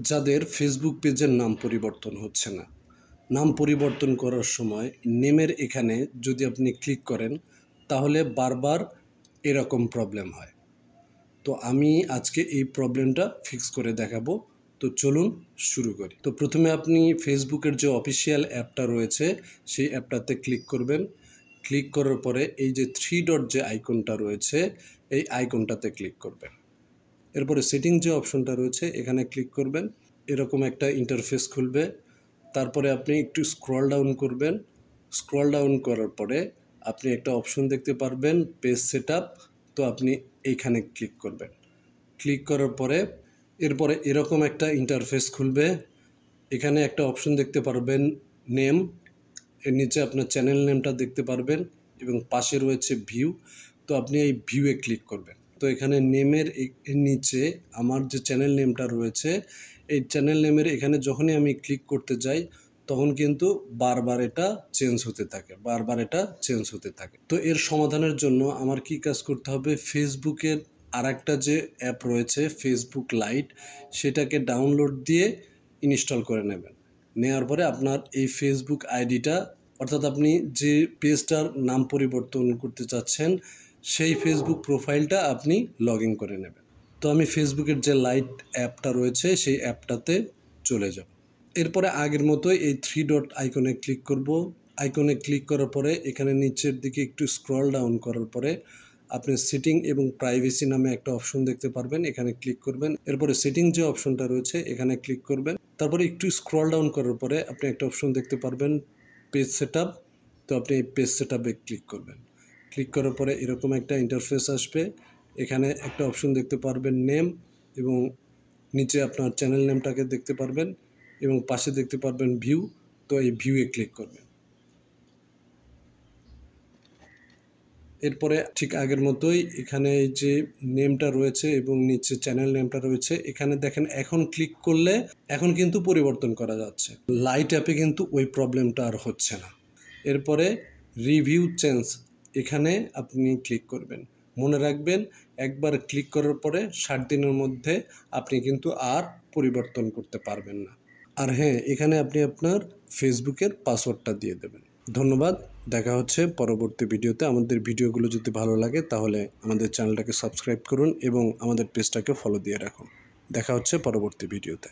যাদের ফেসবুক পেজের নাম পরিবর্তন হচ্ছে না, নাম পরিবর্তন করার সময় নেমের এখানে যদি আপনি ক্লিক করেন তাহলে বারবার এরকম প্রবলেম হয়। তো আমি আজকে এই প্রবলেমটা ফিক্স করে দেখাবো। তো চলুন শুরু করি। তো প্রথমে আপনি ফেসবুকের যে অফিসিয়াল অ্যাপটা রয়েছে সেই অ্যাপটাতে ক্লিক করবেন। ক্লিক করার পরে এই যে 3 ডট যে আইকনটা রয়েছে এই আইকনটাতে ক্লিক করবেন। এরপরে সেটিং যে অপশনটা রয়েছে এখানে ক্লিক করবেন। এরকম একটা ইন্টারফেস খুলবে। তারপরে আপনি একটু স্ক্রল ডাউন করবেন। স্ক্রল ডাউন করার পরে আপনি একটা অপশন দেখতে পারবেন পেজ সেটআপ। তো আপনি এইখানে ক্লিক করবেন। ক্লিক করার পরে এরপরে এরকম একটা ইন্টারফেস খুলবে। এখানে একটা অপশন দেখতে পারবেন নেম, এর নিচে আপনার চ্যানেল নেমটা দেখতে পারবেন এবং পাশে রয়েছে ভিউ। তো আপনি এই ভিউয়ে ক্লিক করবেন। তো এখানে নেমের নিচে আমার যে চ্যানেল নেমটা রয়েছে এই চ্যানেল নেমের এখানে যখনই আমি ক্লিক করতে যাই তখন কিন্তু বারবার এটা চেঞ্জ হতে থাকে। তো এর সমাধানের জন্য আমার কি কাজ করতে হবে, ফেসবুকের আরেকটা যে অ্যাপ রয়েছে ফেসবুক লাইট, সেটাকে ডাউনলোড দিয়ে ইনস্টল করে নেবেন। নেওয়ার পরে আপনার এই ফেসবুক আইডিটা অর্থাৎ আপনি যে পেজটার নাম পরিবর্তন করতে চাচ্ছেন সেই ফেসবুক প্রোফাইলটা আপনি লগ ইন করে নেবেন। তো আমি ফেসবুকের যে লাইট অ্যাপটা রয়েছে সেই অ্যাপটাতে চলে যাব। এরপরে আগের মতোই এই 3 ডট আইকনে ক্লিক করব। আইকনে ক্লিক করার পরে এখানে নিচের দিকে একটু স্ক্রল ডাউন করার পরে আপনি সেটিং এবং প্রাইভেসি নামে একটা অপশন দেখতে পারবেন, এখানে ক্লিক করবেন। এরপরে সেটিং যে অপশনটা রয়েছে এখানে ক্লিক করবেন। তারপরে একটু স্ক্রল ডাউন করার পরে আপনি একটা অপশন দেখতে পারবেন পেজ সেটআপ। তো আপনি এই পেজ সেটআপে ক্লিক করবেন। ক্লিক করার পরে এরকম একটা ইন্টারফেস আসবে। এখানে একটা অপশন দেখতে পারবেন নেম এবং নিচে আপনার চ্যানেল নেমটাকে দেখতে পারবেন এবং পাশে দেখতে পারবেন ভিউ। তো এই ভিউয়ে ক্লিক করবেন। এরপরে ঠিক আগের মতোই এখানে যে নেমটা রয়েছে এবং নিচে চ্যানেল নেমটা রয়েছে এখানে দেখেন এখন ক্লিক করলে এখন কিন্তু পরিবর্তন করা যাচ্ছে। লাইট অ্যাপে কিন্তু ওই প্রবলেমটা আর হচ্ছে না। এরপরে রিভিউ চেঞ্জ এখানে আপনি ক্লিক করবেন। মনে রাখবেন একবার ক্লিক করার পরে 60 দিনের মধ্যে আপনি কিন্তু আর পরিবর্তন করতে পারবেন না। আর হ্যাঁ, এখানে আপনি আপনার ফেসবুকের পাসওয়ার্ডটা দিয়ে দেবেন। ধন্যবাদ। দেখা হচ্ছে পরবর্তী ভিডিওতে। আমাদের ভিডিওগুলো যদি ভালো লাগে তাহলে আমাদের চ্যানেলটাকে সাবস্ক্রাইব করুন এবং আমাদের পেজটাকে ফলো দিয়ে রাখুন। দেখা হচ্ছে পরবর্তী ভিডিওতে।